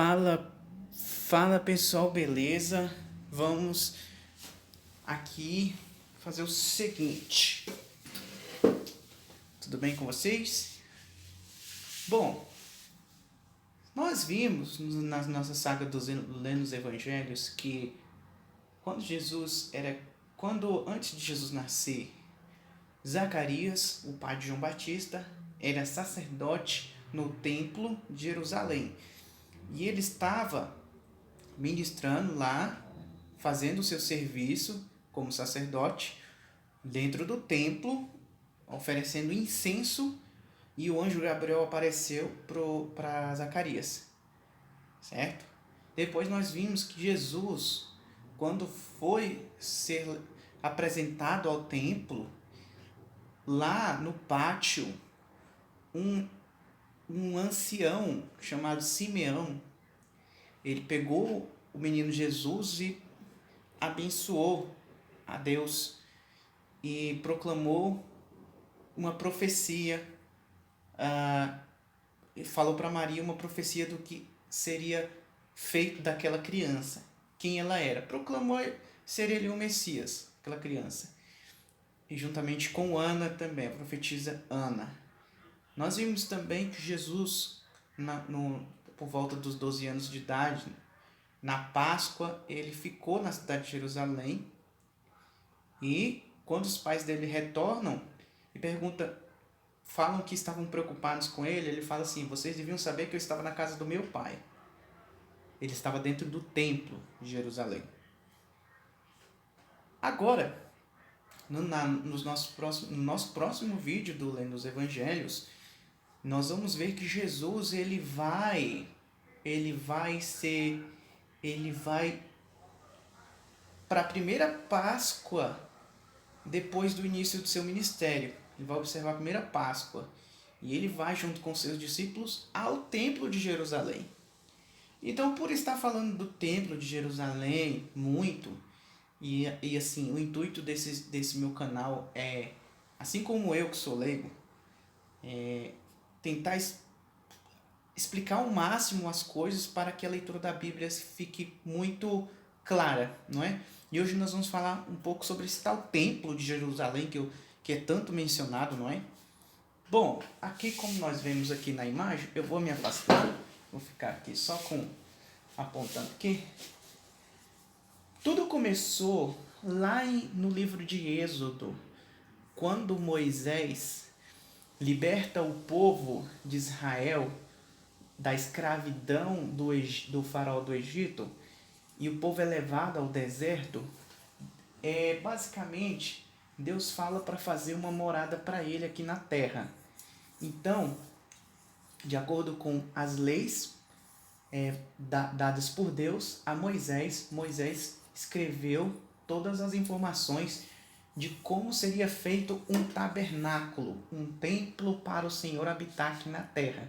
Fala, fala pessoal, beleza? Vamos aqui fazer o seguinte. Tudo bem com vocês? Bom, nós vimos na nossa saga dos lendo os evangelhos que quando antes de Jesus nascer, Zacarias, o pai de João Batista, era sacerdote no templo de Jerusalém. E ele estava ministrando lá, fazendo o seu serviço como sacerdote dentro do templo, oferecendo incenso, e o anjo Gabriel apareceu para Zacarias, certo? Depois nós vimos que Jesus, quando foi ser apresentado ao templo, lá no pátio, um ancião chamado Simeão, ele pegou o menino Jesus e abençoou a Deus e proclamou uma profecia, e falou para Maria uma profecia do que seria feito daquela criança, quem ela era. Proclamou ser ele o Messias, aquela criança. E juntamente com Ana também, a profetisa Ana. Nós vimos também que Jesus, por volta dos 12 anos de idade, na Páscoa, ele ficou na cidade de Jerusalém, e quando os pais dele retornam e falam que estavam preocupados com ele fala assim: vocês deviam saber que eu estava na casa do meu pai. Ele estava dentro do templo de Jerusalém. Agora, no nosso próximo vídeo do Lendo os Evangelhos, nós vamos ver que Jesus ele vai para a primeira Páscoa depois do início do seu ministério. Ele vai observar a primeira Páscoa e ele vai junto com seus discípulos ao templo de Jerusalém. Então, por estar falando do templo de Jerusalém muito, e assim, o intuito desse meu canal é, assim como eu que sou leigo, tentar explicar ao máximo as coisas para que a leitura da Bíblia fique muito clara, não é? E hoje nós vamos falar um pouco sobre esse tal templo de Jerusalém que é tanto mencionado, não é? Bom, aqui como nós vemos aqui na imagem, eu vou me afastar, vou ficar aqui só apontando aqui. Tudo começou lá no livro de Êxodo, quando Moisés liberta o povo de Israel da escravidão do faraó do Egito, e o povo é levado ao deserto. Basicamente, Deus fala para fazer uma morada para ele aqui na terra. Então, de acordo com as leis dadas por Deus a Moisés escreveu todas as informações de como seria feito um tabernáculo, um templo para o Senhor habitar aqui na terra.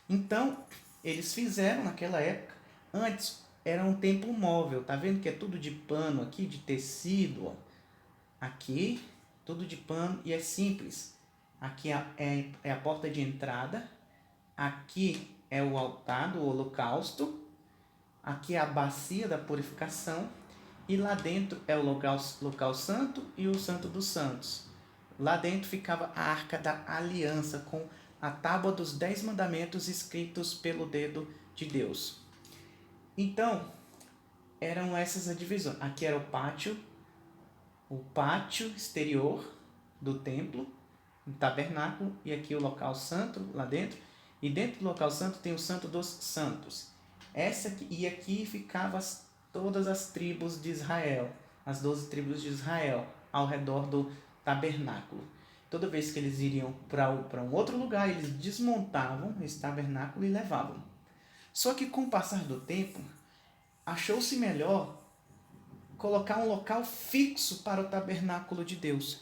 Então, eles fizeram naquela época, antes era um templo móvel, tá vendo que é tudo de pano aqui, de tecido, ó. Aqui, tudo de pano e é simples. Aqui é a porta de entrada, aqui é o altar do holocausto, aqui é a bacia da purificação, e lá dentro é o local santo e o santo dos santos. Lá dentro ficava a arca da aliança com a tábua dos 10 mandamentos escritos pelo dedo de Deus. Então, eram essas a divisão. Aqui era o pátio exterior do templo, o tabernáculo, e aqui o local santo lá dentro. E dentro do local santo tem o santo dos santos. E aqui ficavam todas as tribos de Israel, as 12 tribos de Israel, ao redor do tabernáculo. Toda vez que eles iriam para um outro lugar, eles desmontavam esse tabernáculo e levavam. Só que com o passar do tempo, achou-se melhor colocar um local fixo para o tabernáculo de Deus.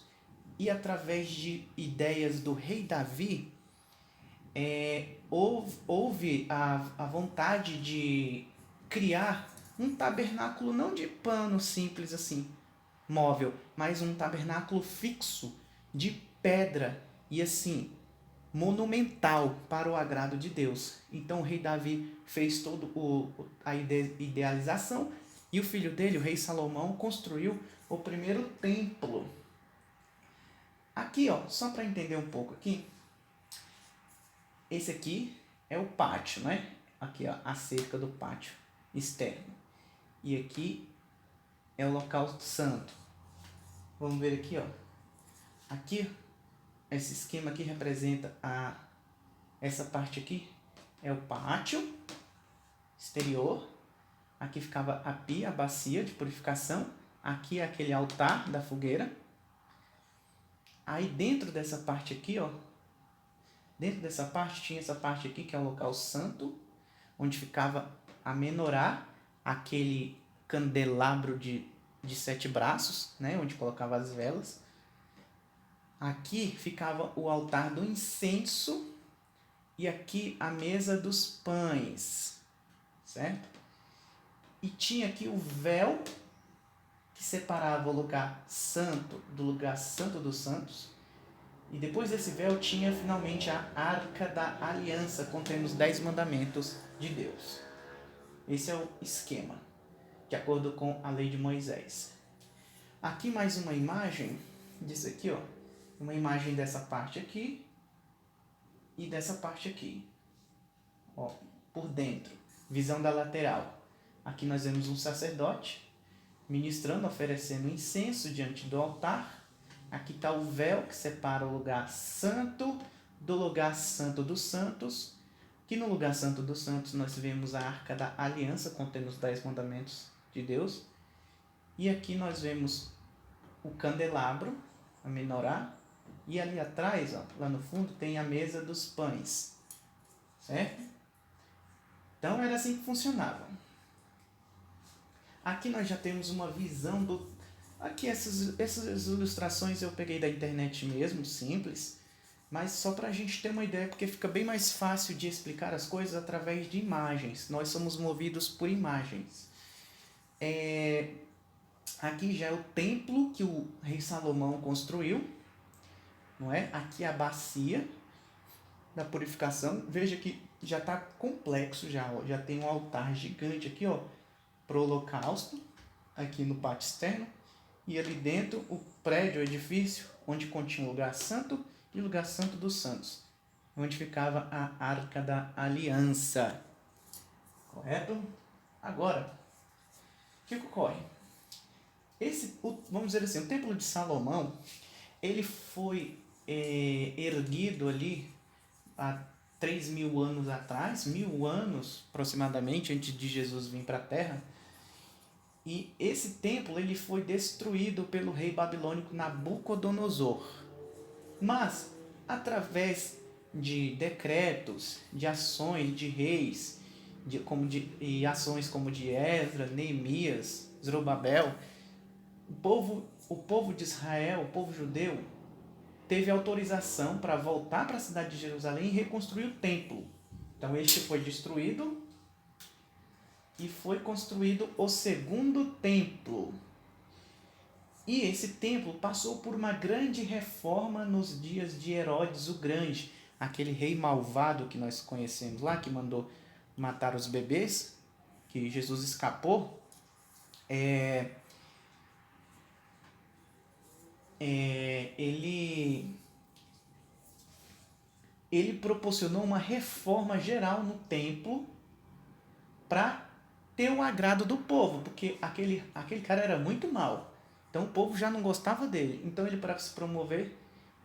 E através de ideias do rei Davi, houve a vontade de criar um tabernáculo não de pano simples assim, móvel, mas um tabernáculo fixo de pedra. E assim, monumental para o agrado de Deus. Então o rei Davi fez toda a idealização e o filho dele, o rei Salomão, construiu o primeiro templo. Aqui, ó, só para entender um pouco aqui, esse aqui é o pátio, né? Aqui, ó, a cerca do pátio externo. E aqui é o local santo. Vamos ver aqui, ó. Aqui, esse esquema aqui representa essa parte aqui é o pátio exterior. Aqui ficava a pia, a bacia de purificação. Aqui é aquele altar da fogueira. Aí dentro dessa parte aqui, ó, dentro dessa parte tinha essa parte aqui que é o local santo, onde ficava a menorá, aquele candelabro de 7 braços, né, onde colocava as velas. Aqui ficava o altar do incenso e aqui a mesa dos pães, certo? E tinha aqui o véu que separava o lugar santo do lugar santo dos santos. E depois desse véu tinha finalmente a Arca da Aliança, contendo os 10 mandamentos de Deus. Esse é o esquema, de acordo com a lei de Moisés. Aqui mais uma imagem disso aqui, ó. Uma imagem dessa parte aqui e dessa parte aqui, ó, por dentro. Visão da lateral. Aqui nós vemos um sacerdote ministrando, oferecendo incenso diante do altar. Aqui está o véu que separa o lugar santo do lugar santo dos santos. Aqui no lugar santo dos santos nós vemos a Arca da Aliança, contendo os 10 mandamentos de Deus. E aqui nós vemos o candelabro, a menorá. E ali atrás, ó, lá no fundo, tem a mesa dos pães. Certo? Então era assim que funcionava. Aqui nós já temos uma visão do... Aqui essas ilustrações eu peguei da internet mesmo, simples, mas só para a gente ter uma ideia, porque fica bem mais fácil de explicar as coisas através de imagens. Nós somos movidos por imagens. Aqui já é o templo que o rei Salomão construiu, não é? Aqui a bacia da purificação. Veja que já está complexo, já tem um altar gigante aqui, ó, para o holocausto, aqui no pátio externo. E ali dentro o prédio, o edifício, onde continha o lugar santo e o lugar santo dos santos, onde ficava a Arca da Aliança. Correto? Agora, o que ocorre? Vamos dizer assim, o Templo de Salomão, ele foi erguido ali há 3.000 anos atrás, 1.000 anos aproximadamente, antes de Jesus vir para a Terra. E esse templo ele foi destruído pelo rei babilônico Nabucodonosor. Mas, através de decretos, de ações de reis, e ações como de Esdras, Neemias, Zorobabel, o povo de Israel, o povo judeu, teve autorização para voltar para a cidade de Jerusalém e reconstruir o templo. Então este foi destruído e foi construído o segundo templo. E esse templo passou por uma grande reforma nos dias de Herodes o Grande, aquele rei malvado que nós conhecemos lá, que mandou matar os bebês, que Jesus escapou. Ele proporcionou uma reforma geral no templo para ter o agrado do povo, porque aquele cara era muito mau. Então o povo já não gostava dele. Então ele, para se promover,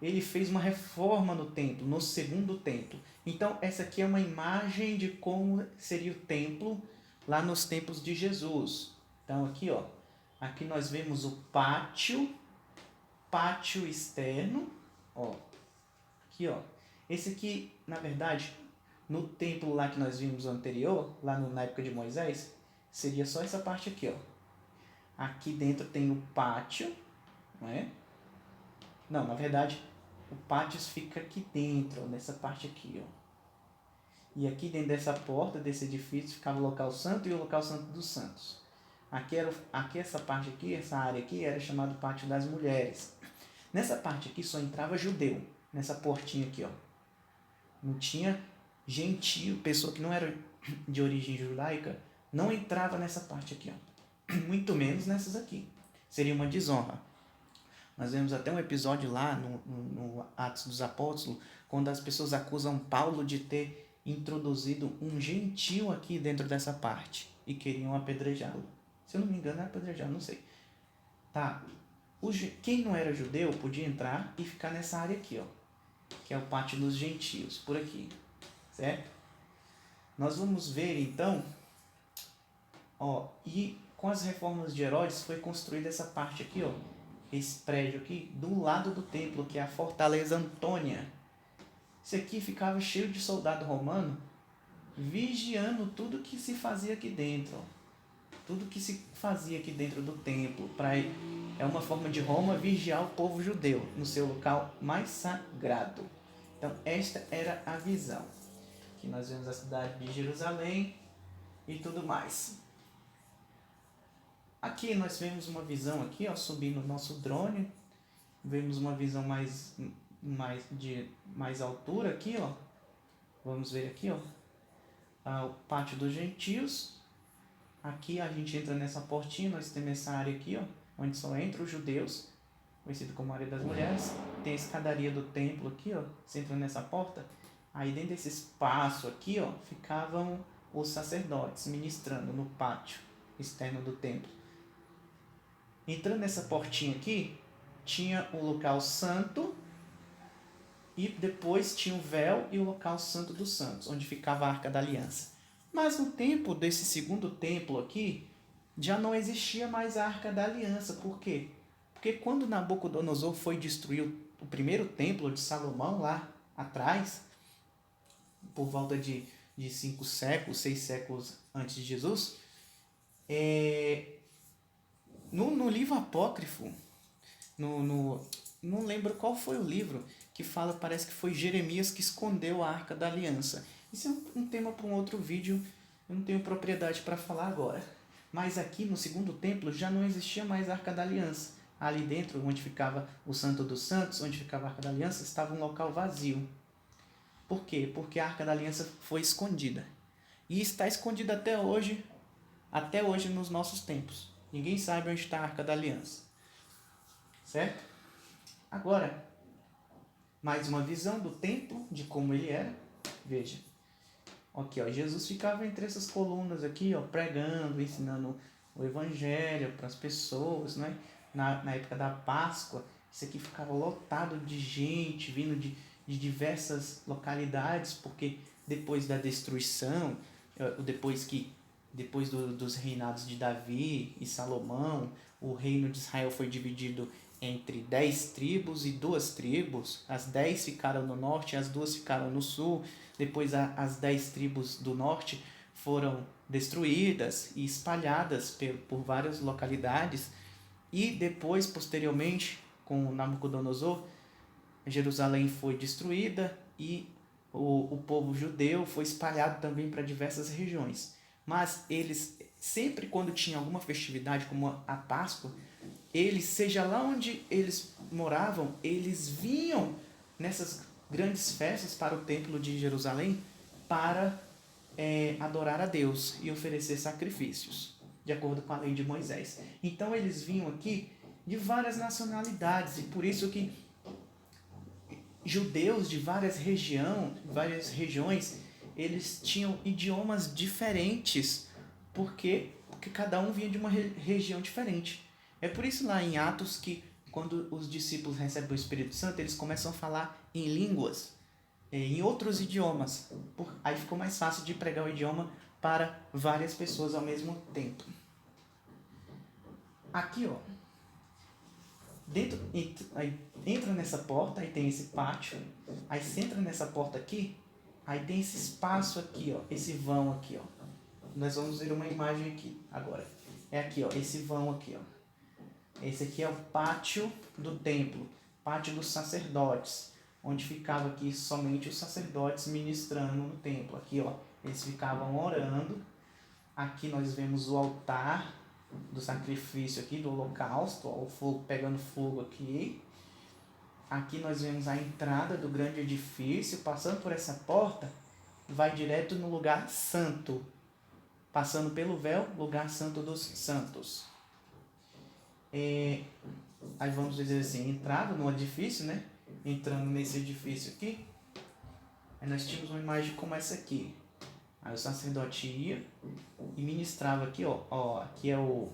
ele fez uma reforma no templo, no segundo templo. Então essa aqui é uma imagem de como seria o templo lá nos tempos de Jesus. Então aqui, ó, aqui nós vemos o pátio externo, ó. Aqui, ó. Esse aqui, na verdade, no templo lá que nós vimos anterior, lá na época de Moisés, seria só essa parte aqui, ó. Aqui dentro tem o pátio, não é? Não, na verdade, o pátio fica aqui dentro, ó, nessa parte aqui, ó. E aqui dentro dessa porta, desse edifício, ficava o local santo e o local santo dos santos. Aqui essa parte aqui, essa área aqui, era chamado Pátio das Mulheres. Nessa parte aqui só entrava judeu, nessa portinha aqui, ó. Não tinha gentio, pessoa que não era de origem judaica, não entrava nessa parte aqui, ó. Muito menos nessas aqui. Seria uma desonra. Nós vemos até um episódio lá no Atos dos Apóstolos, quando as pessoas acusam Paulo de ter introduzido um gentio aqui dentro dessa parte e queriam apedrejá-lo. Se eu não me engano, era apedrejá-lo, não sei. Tá. Quem não era judeu podia entrar e ficar nessa área aqui, ó, que é o pátio dos gentios, por aqui, certo? Nós vamos ver então, ó, e com as reformas de Herodes foi construída essa parte aqui, ó, esse prédio aqui, do lado do templo, que é a Fortaleza Antônia. Isso aqui ficava cheio de soldado romano, vigiando tudo que se fazia aqui dentro, ó. Tudo que se fazia aqui dentro do templo, é uma forma de Roma vigiar o povo judeu no seu local mais sagrado. Então, esta era a visão. Aqui nós vemos a cidade de Jerusalém e tudo mais. Aqui nós vemos uma visão aqui, ó, subindo o nosso drone. Vemos uma visão de mais altura aqui, ó. Vamos ver aqui, ó, o pátio dos gentios. Aqui a gente entra nessa portinha, nós temos essa área aqui, ó, onde só entram os judeus, conhecido como área das mulheres. Tem a escadaria do templo aqui, ó, você entra nessa porta. Aí dentro desse espaço aqui, ó, ficavam os sacerdotes ministrando no pátio externo do templo. Entrando nessa portinha aqui, tinha o local santo e depois tinha o véu e o local santo dos santos, onde ficava a Arca da Aliança. Mas no tempo desse segundo templo aqui, já não existia mais a Arca da Aliança. Por quê? Porque quando Nabucodonosor foi destruir o primeiro templo de Salomão lá atrás, por volta de 5 séculos, 6 séculos antes de Jesus, no livro apócrifo, não lembro qual foi o livro que fala, parece que foi Jeremias que escondeu a Arca da Aliança. Isso é um tema para um outro vídeo, eu não tenho propriedade para falar agora. Mas aqui no segundo templo já não existia mais a Arca da Aliança. Ali dentro, onde ficava o Santo dos Santos, onde ficava a Arca da Aliança, estava um local vazio. Por quê? Porque a Arca da Aliança foi escondida. E está escondida até hoje nos nossos tempos. Ninguém sabe onde está a Arca da Aliança. Certo? Agora, mais uma visão do templo, de como ele era. Veja. Aqui, ó, Jesus ficava entre essas colunas aqui, ó, pregando, ensinando o evangelho para as pessoas, né? Na época da Páscoa, isso aqui ficava lotado de gente vindo de diversas localidades, porque depois da destruição, depois dos reinados de Davi e Salomão, o reino de Israel foi dividido entre 10 tribos e 2 tribos. As 10 ficaram no norte, as 2 ficaram no sul. Depois as 10 tribos do norte foram destruídas e espalhadas por várias localidades. E depois, posteriormente, com Nabucodonosor, Jerusalém foi destruída e o povo judeu foi espalhado também para diversas regiões. Mas eles, sempre quando tinha alguma festividade, como a Páscoa, eles, seja lá onde eles moravam, eles vinham nessas grandes festas para o templo de Jerusalém para adorar a Deus e oferecer sacrifícios, de acordo com a lei de Moisés. Então eles vinham aqui de várias nacionalidades, e por isso que judeus de várias regiões, eles tinham idiomas diferentes, porque cada um vinha de uma região diferente. É por isso lá em Atos que quando os discípulos recebem o Espírito Santo, eles começam a falar em línguas, em outros idiomas. Aí ficou mais fácil de pregar o idioma para várias pessoas ao mesmo tempo. Aqui, ó, aí entra nessa porta, aí tem esse pátio, aí você entra nessa porta aqui, aí tem esse espaço aqui, ó, esse vão aqui, ó. Nós vamos ver uma imagem aqui agora. É aqui, ó, esse vão aqui, ó. Esse aqui é o pátio do templo, pátio dos sacerdotes, onde ficava aqui somente os sacerdotes ministrando no templo. Aqui, ó, eles ficavam orando. Aqui nós vemos o altar do sacrifício aqui, do holocausto, ó, o fogo pegando fogo aqui. aqui nós vemos a entrada do grande edifício, passando por essa porta, vai direto no lugar santo, passando pelo véu, lugar santo dos santos. Aí vamos dizer assim, entrada no edifício, né? Entrando nesse edifício aqui, aí nós tínhamos uma imagem como essa aqui. Aí o sacerdote ia e ministrava aqui, ó, aqui é o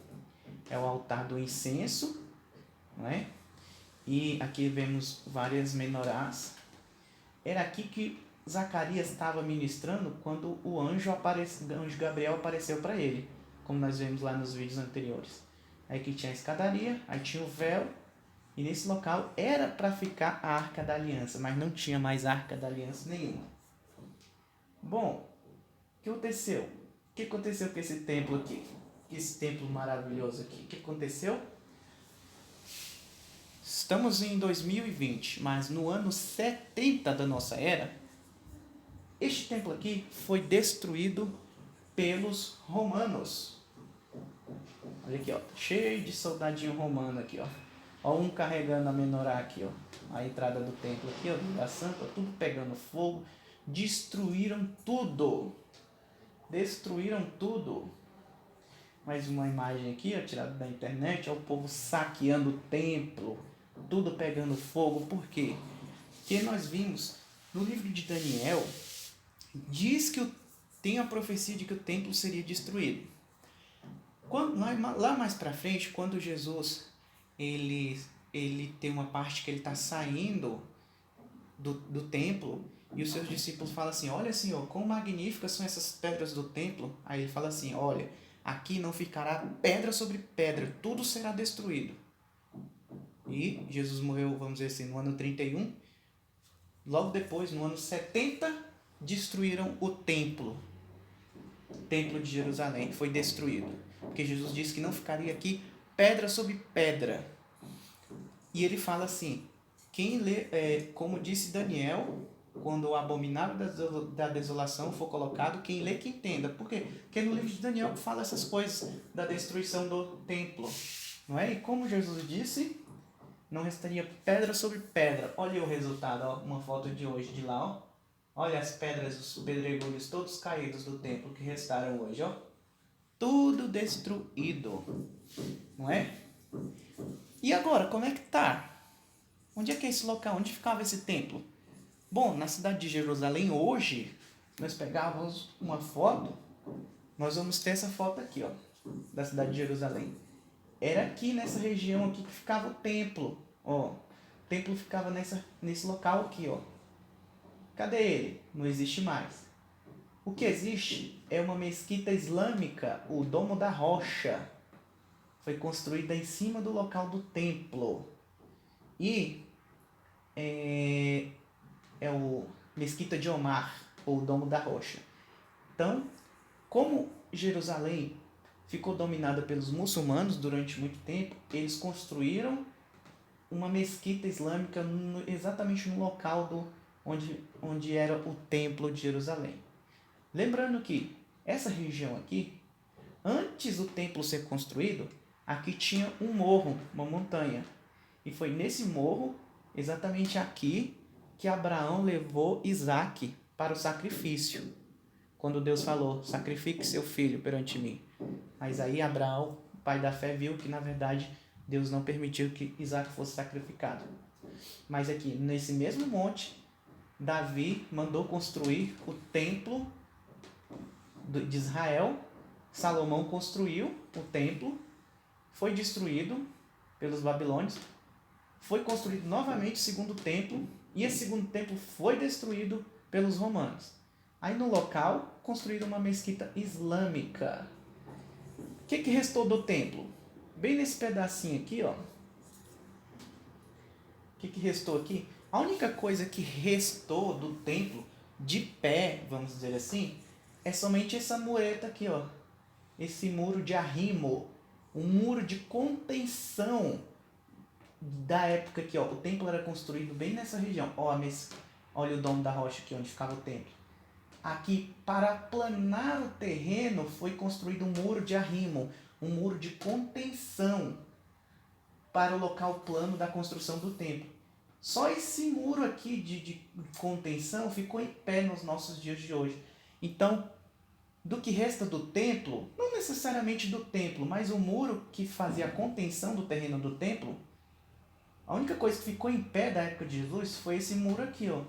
altar do incenso, não é? E aqui vemos várias menorás. Era aqui que Zacarias estava ministrando quando o anjo Gabriel apareceu para ele, como nós vemos lá nos vídeos anteriores. Aí aqui tinha a escadaria, aí tinha o véu, e nesse local era para ficar a Arca da Aliança, mas não tinha mais Arca da Aliança nenhuma. Bom, o que aconteceu? O que aconteceu com esse templo aqui? Esse templo maravilhoso aqui? O que aconteceu? Estamos em 2020, mas no ano 70 da nossa era, este templo aqui foi destruído pelos romanos. Olha aqui, ó, cheio de soldadinho romano aqui, ó. Ó, um carregando a menorá aqui, ó. A entrada do templo aqui, ó, da Santa, tudo pegando fogo. Destruíram tudo. Destruíram tudo. Mais uma imagem aqui, ó, tirada da internet, ó, o povo saqueando o templo. Tudo pegando fogo. Por quê? Porque nós vimos no livro de Daniel, diz que tem a profecia de que o templo seria destruído. Lá mais para frente, quando Jesus ele tem uma parte que ele está saindo do templo, e os seus discípulos falam assim: olha, Senhor, quão magníficas são essas pedras do templo. Aí ele fala assim: olha, aqui não ficará pedra sobre pedra, tudo será destruído. E Jesus morreu, vamos dizer assim, no ano 31. Logo depois, no ano 70, destruíram o templo. O templo de Jerusalém foi destruído. Porque Jesus disse que não ficaria aqui pedra sobre pedra. E ele fala assim, quem lê, como disse Daniel, quando o abominável da desolação for colocado, quem lê que entenda. Por quê? Porque no livro de Daniel fala essas coisas da destruição do templo. Não é? E como Jesus disse, não restaria pedra sobre pedra. Olha o resultado, ó, uma foto de hoje de lá, ó. Olha as pedras, os pedregulhos todos caídos do templo que restaram hoje, ó. Tudo destruído. Não é? E agora, como é que tá? Onde é que é esse local? Onde ficava esse templo? Bom, na cidade de Jerusalém hoje, nós pegávamos uma foto, nós vamos ter essa foto aqui, ó, da cidade de Jerusalém. Era aqui nessa região aqui que ficava o templo, ó. O templo ficava nesse local aqui, ó. Cadê ele? Não existe mais. O que existe é uma mesquita islâmica, o Domo da Rocha. Foi construída em cima do local do templo. E é o Mesquita de Omar, ou Domo da Rocha. Então, como Jerusalém ficou dominada pelos muçulmanos durante muito tempo, eles construíram uma mesquita islâmica exatamente no local onde era o templo de Jerusalém. Lembrando que essa região aqui, antes do templo ser construído, aqui tinha um morro, uma montanha. E foi nesse morro, exatamente aqui, que Abraão levou Isaque para o sacrifício. Quando Deus falou, sacrifique seu filho perante mim. Mas aí Abraão, pai da fé, viu que na verdade Deus não permitiu que Isaque fosse sacrificado. Mas aqui, nesse mesmo monte, Davi mandou construir o templo de Israel. Salomão construiu o templo, foi destruído pelos babilônios, foi construído novamente o segundo templo, e esse segundo templo foi destruído pelos romanos. Aí no local, construíram uma mesquita islâmica. O que restou do templo? Bem nesse pedacinho aqui, ó. O que restou aqui? A única coisa que restou do templo, de pé, vamos dizer assim, é somente essa mureta aqui, ó. Esse muro de arrimo, um muro de contenção da época aqui, ó. O templo era construído bem nessa região. Ó, olha o Domo da Rocha aqui, onde ficava o templo. Aqui, para aplanar o terreno, foi construído um muro de arrimo, um muro de contenção para o local plano da construção do templo. Só esse muro aqui de contenção ficou em pé nos nossos dias de hoje. Então, do que resta do templo, não necessariamente do templo, mas o muro que fazia a contenção do terreno do templo, a única coisa que ficou em pé da época de Jesus foi esse muro aqui, ó,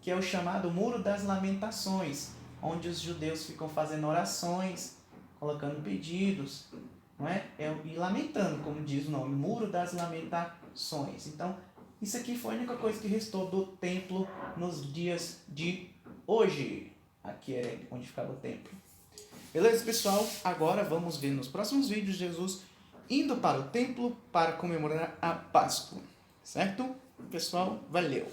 que é o chamado Muro das Lamentações, onde os judeus ficam fazendo orações, colocando pedidos, não é? E lamentando, como diz o nome, Muro das Lamentações. Então, isso aqui foi a única coisa que restou do templo nos dias de hoje. Aqui é onde ficava o templo. Beleza, pessoal? Agora vamos ver nos próximos vídeos Jesus indo para o templo para comemorar a Páscoa. Certo? Pessoal, valeu!